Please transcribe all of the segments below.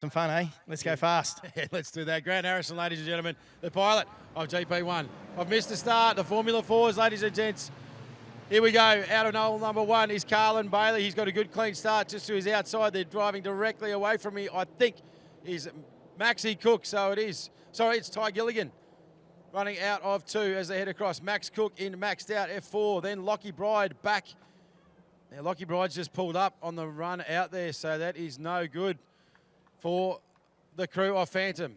Some fun, eh? Let's go fast. Yeah, let's do that. Grant Harrison, ladies and gentlemen, the pilot of GP1. I've missed the start, the Formula 4s, ladies and gents. Here we go. Out of hole number one is Carlin Bailey. He's got a good clean start just to his outside. They're driving directly away from me. I think is Maxi Cook, so it is. Sorry, it's Ty Gilligan running out of two as they head across. Max Cook in maxed out F4. Then Lockie Bride back. Now, Lockie Bride's just pulled up on the run out there, so that is no good for the crew of Phantom.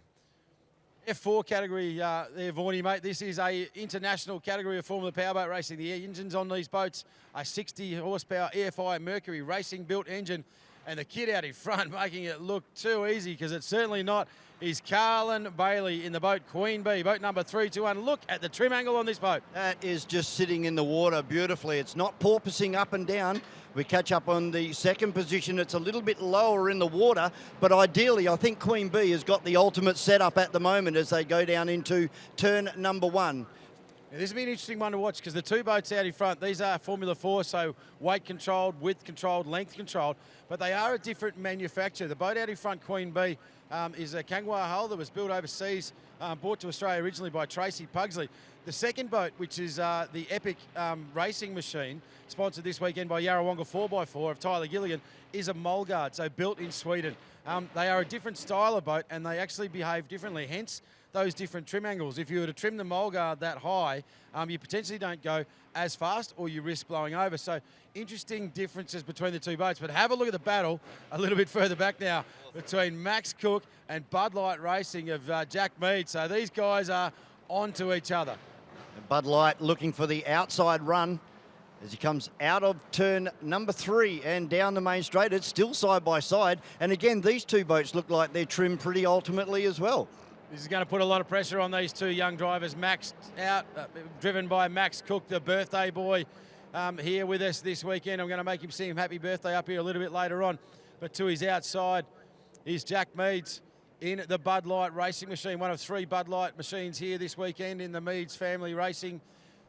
F4 category there, Vaughnie, mate. This is a international category of Formula Powerboat racing. The engines on these boats are 60 horsepower EFI Mercury racing built engine. And the kid out in front making it look too easy, because it's certainly not, is Carlin Bailey in the boat Queen Bee, boat number 321. Look at the trim angle on this boat. That is just sitting in the water beautifully. It's not porpoising up and down. We catch up on the second position. It's a little bit lower in the water, but ideally I think Queen Bee has got the ultimate setup at the moment as they go down into turn number one. Yeah, this will be an interesting one to watch, because the two boats out in front, these are Formula 4, so weight controlled, width controlled, length controlled, but they are a different manufacturer. The boat out in front, Queen Bee, is a Kangawa hull that was built overseas, brought to Australia originally by Tracy Pugsley. The second boat, which is the Epic racing machine, sponsored this weekend by Yarrawonga 4x4 of Tyler Gilligan, is a Molgard, so built in Sweden. They are a different style of boat, and they actually behave differently, hence those different trim angles. If you were to trim the Molgard that high, you potentially don't go as fast, or you risk blowing over. So interesting differences between the two boats. But have a look at the battle a little bit further back now between Max Cook and Bud Light Racing of Jack Mead. So these guys are onto each other. Bud Light looking for the outside run as he comes out of turn number 3 and down the main straight. It's still side by side. And again, these two boats look like they're trimmed pretty ultimately as well. This is going to put a lot of pressure on these two young drivers. Max out, driven by Max Cook, the birthday boy, here with us this weekend. I'm going to make him sing happy birthday up here a little bit later on. But to his outside is Jack Meads in the Bud Light racing machine, one of 3 Bud Light machines here this weekend in the Meads family racing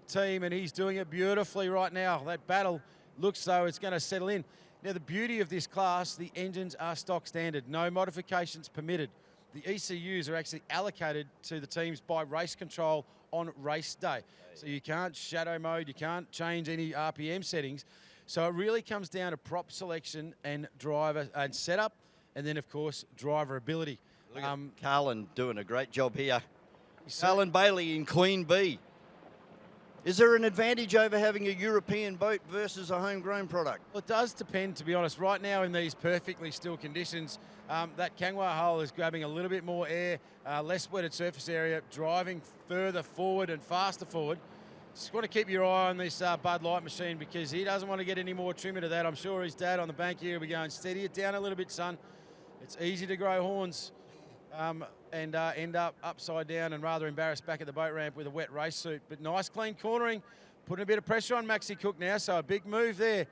team, and he's doing it beautifully right now. That battle looks though it's going to settle in. Now, the beauty of this class, the engines are stock standard, no modifications permitted. The ECUs are actually allocated to the teams by race control on race day. So you can't shadow mode, you can't change any RPM settings. So it really comes down to prop selection and driver and setup, and then of course driver ability. Look at Carlin doing a great job here. Carlin Bailey in Queen Bee. Is there an advantage over having a European boat versus a homegrown product? Well, it does depend, to be honest. Right now in these perfectly still conditions, that Kangawa hull is grabbing a little bit more air, less wetted surface area, driving further forward and faster forward. Just want to keep your eye on this Bud Light machine, because he doesn't want to get any more trim into that. I'm sure his dad on the bank here will be going, steady it down a little bit, son. It's easy to grow horns and end up upside down and rather embarrassed back at the boat ramp with a wet race suit. But nice clean cornering, putting a bit of pressure on Maxi Cook now. So a big move there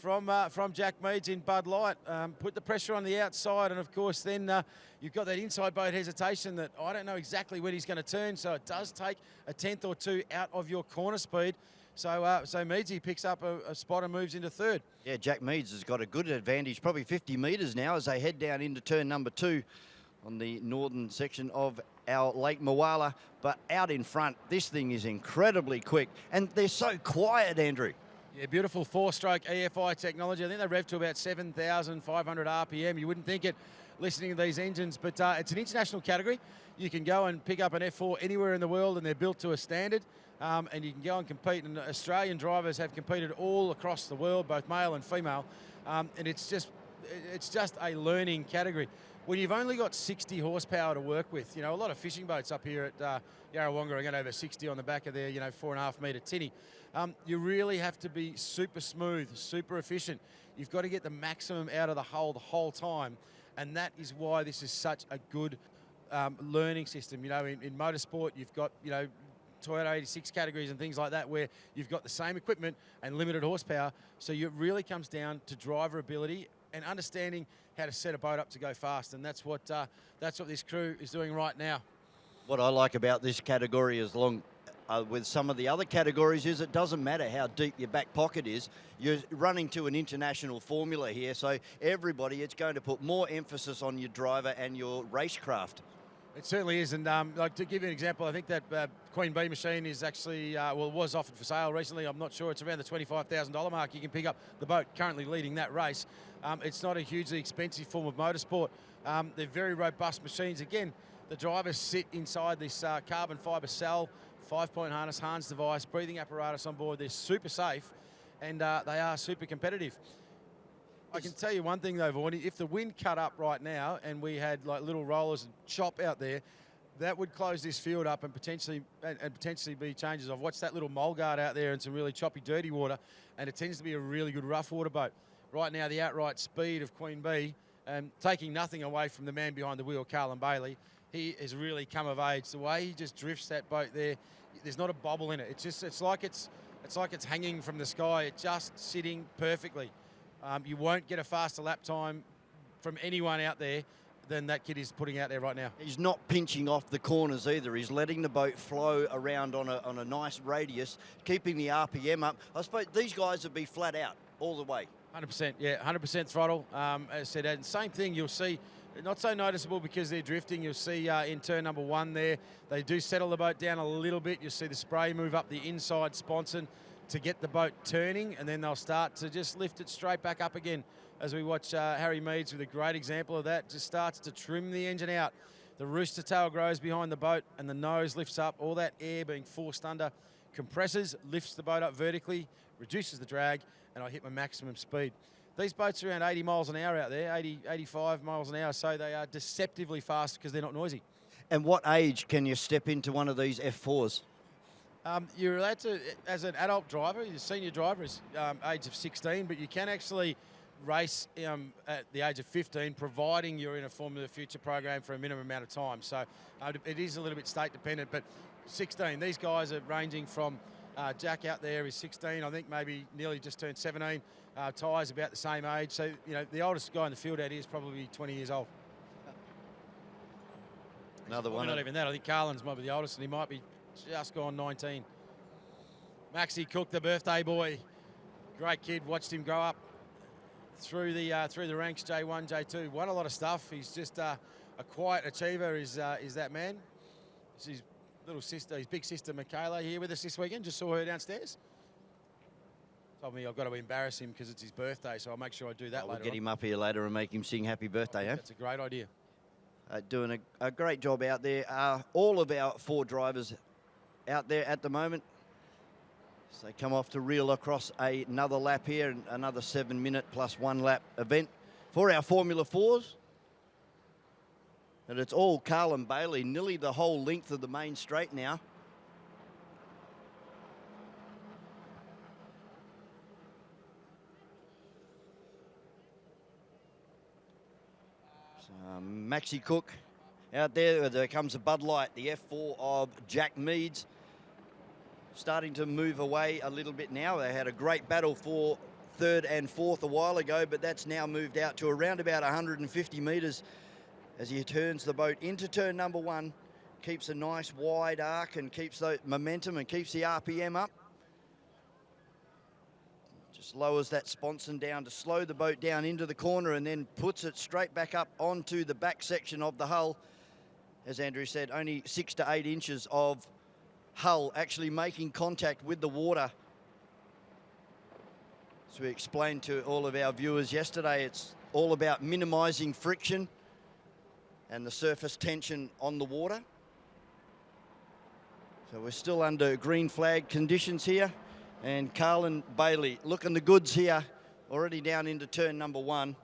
from Jack Meads in Bud Light. Put the pressure on the outside, and of course then you've got that inside boat hesitation that I don't know exactly when he's going to turn, so it does take a tenth or two out of your corner speed. So so Meadsy picks up a spot and moves into third. Yeah, Jack Meads has got a good advantage, probably 50 metres now as they head down into turn number 2 on the northern section of our Lake Moala. But out in front, this thing is incredibly quick, and they're so quiet, Andrew. Yeah, beautiful 4-stroke EFI technology. I think they rev to about 7,500 RPM. You wouldn't think it listening to these engines, but it's an international category. You can go and pick up an F4 anywhere in the world, and they're built to a standard. And you can go and compete, and Australian drivers have competed all across the world, both male and female. And it's just a learning category. When you've only got 60 horsepower to work with, you know, a lot of fishing boats up here at Yarrawonga are going over 60 on the back of their, 4.5 metre tinny. You really have to be super smooth, super efficient. You've got to get the maximum out of the hull the whole time, and that is why this is such a good learning system. You know, in motorsport, you've got, Toyota 86 categories and things like that, where you've got the same equipment and limited horsepower. So it really comes down to driver ability and understanding how to set a boat up to go fast, and that's what this crew is doing right now. What I like about this category is with some of the other categories is it doesn't matter how deep your back pocket is. You're running to an international formula here, so everybody, it's going to put more emphasis on your driver and your racecraft. It certainly is, and like to give you an example, I think that Queen Bee machine is actually, was offered for sale recently. I'm not sure, it's around the $25,000 mark. You can pick up the boat currently leading that race. It's not a hugely expensive form of motorsport. They're very robust machines. Again, the drivers sit inside this carbon fibre cell, 5-point harness, Hans device, breathing apparatus on board. They're super safe, and they are super competitive. I can tell you one thing though, Vaughan, if the wind cut up right now and we had like little rollers and chop out there, that would close this field up and potentially be changes. I've watched that little Mulgard out there in some really choppy, dirty water, and it tends to be a really good rough water boat. Right now, the outright speed of Queen Bee, taking nothing away from the man behind the wheel, Carlin Bailey, he has really come of age. The way he just drifts that boat there, there's not a bobble in it. It's like it's hanging from the sky. It's just sitting perfectly. You won't get a faster lap time from anyone out there than that kid is putting out there right now. He's not pinching off the corners either. He's letting the boat flow around on a nice radius, keeping the RPM up. I suppose these guys would be flat out all the way. 100%, yeah, 100% throttle. As I said, and same thing you'll see, not so noticeable because they're drifting. You'll see in turn number 1 there, they do settle the boat down a little bit. You'll see the spray move up the inside sponson to get the boat turning, and then they'll start to just lift it straight back up again. As we watch Harry Meads with a great example of that, just starts to trim the engine out. The rooster tail grows behind the boat and the nose lifts up. All that air being forced under compresses, lifts the boat up vertically, reduces the drag, and I hit my maximum speed. These boats are around 80 miles an hour out there, 80, 85 miles an hour, so they are deceptively fast because they're not noisy. And what age can you step into one of these F4s? You're allowed to, as an adult driver, your senior driver is age of 16, but you can actually race at the age of 15, providing you're in a Formula Future program for a minimum amount of time. So it is a little bit state dependent, but 16, these guys are ranging from Jack out there is 16, I think maybe nearly just turned 17. Ty's about the same age. So, you know, the oldest guy in the field out here is probably 20 years old. Another one. Not even that. I think Carlin's might be the oldest, and he might be just gone 19. Maxi Cook, the birthday boy, great kid. Watched him grow up through the ranks, J1, J2. Won a lot of stuff. He's just a quiet achiever. Is that man? It's his little sister, his big sister Michaela, here with us this weekend. Just saw her downstairs. Told me I've got to embarrass him because it's his birthday, so I'll make sure I do that later. We'll get him up here later and make him sing happy birthday, eh? That's a great idea. Doing a great job out there. All of our 4 drivers out there at the moment. So they come off to reel across another lap here, another 7-minute plus 1 lap event for our Formula 4s. And it's all Carlin Bailey, nearly the whole length of the main straight now. Maxi Cook out there. There comes a Bud Light, the F4 of Jack Meads. Starting to move away a little bit now. They had a great battle for 3rd and 4th a while ago, but that's now moved out to around about 150 metres as he turns the boat into turn number 1. Keeps a nice wide arc and keeps the momentum and keeps the RPM up. Just lowers that sponson down to slow the boat down into the corner and then puts it straight back up onto the back section of the hull. As Andrew said, only 6 to 8 inches of hull actually making contact with the water. As we explained to all of our viewers yesterday, it's all about minimising friction and the surface tension on the water. So we're still under green flag conditions here. And Carlin Bailey looking the goods here, already down into turn number 1.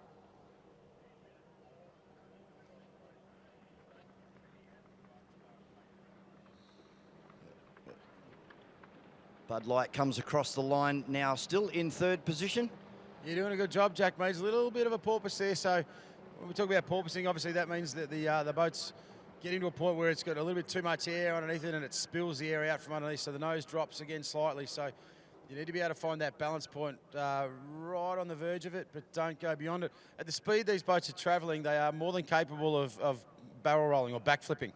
Bud Light comes across the line now, still in 3rd position. You're doing a good job, Jack Meads. A little bit of a porpoise there. So when we talk about porpoising, obviously that means that the boat's getting to a point where it's got a little bit too much air underneath it and it spills the air out from underneath. So the nose drops again slightly. So you need to be able to find that balance point right on the verge of it, but don't go beyond it. At the speed these boats are travelling, they are more than capable of barrel rolling or backflipping.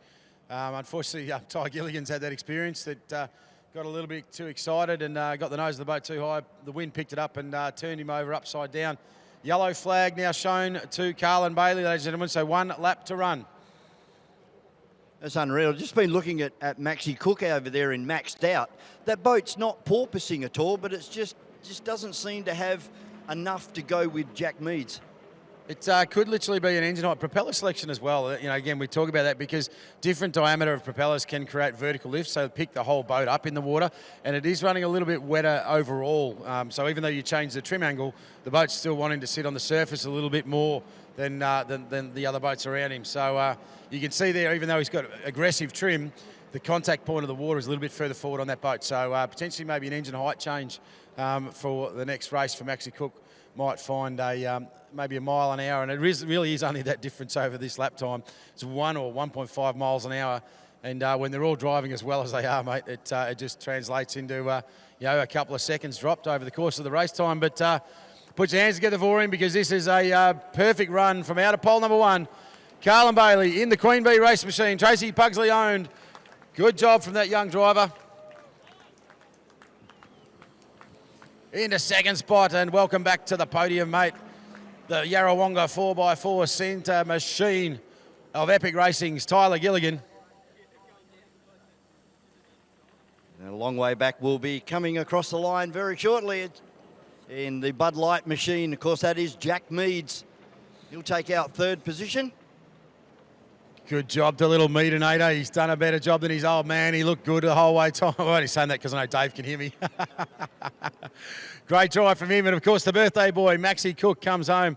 Unfortunately, Ty Gilligan's had that experience that got a little bit too excited and got the nose of the boat too high. The wind picked it up and turned him over upside down. Yellow flag now shown to Carlin Bailey, ladies and gentlemen, so 1 lap to run. That's unreal. Just been looking at Maxi Cook over there in Maxed Out. That boat's not porpoising at all, but it's just doesn't seem to have enough to go with Jack Meads. It could literally be an engine height propeller selection as well. You know, again, we talk about that because different diameter of propellers can create vertical lift, so pick the whole boat up in the water. And it is running a little bit wetter overall. So even though you change the trim angle, the boat's still wanting to sit on the surface a little bit more than the other boats around him. So you can see there, even though he's got aggressive trim, the contact point of the water is a little bit further forward on that boat. So potentially maybe an engine height change for the next race for Maxi Cook. Might find maybe a mile an hour, and it really is only that difference over this lap time. It's 1 or 1.5 miles an hour, and when they're all driving as well as they are, mate, it just translates into a couple of seconds dropped over the course of the race time. But put your hands together for him, because this is a perfect run from out of pole number 1. Carlin Bailey in the Queen Bee race machine, Tracy Pugsley owned. Good job from that young driver. Into second spot, and welcome back to the podium, mate. The Yarrawonga 4x4 centre machine of Epic Racing's Tyler Gilligan. And a long way back will be coming across the line very shortly in the Bud Light machine. Of course, that is Jack Meads. He'll take out 3rd position. Good job to little Meadinator. He's done a better job than his old man. He looked good the whole way time. I'm only saying that because I know Dave can hear me. Great drive from him. And, of course, the birthday boy, Maxi Cook, comes home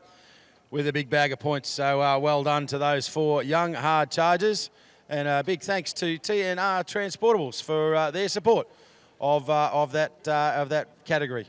with a big bag of points. So well done to those 4 young, hard chargers. And a big thanks to TNR Transportables for their support of that category.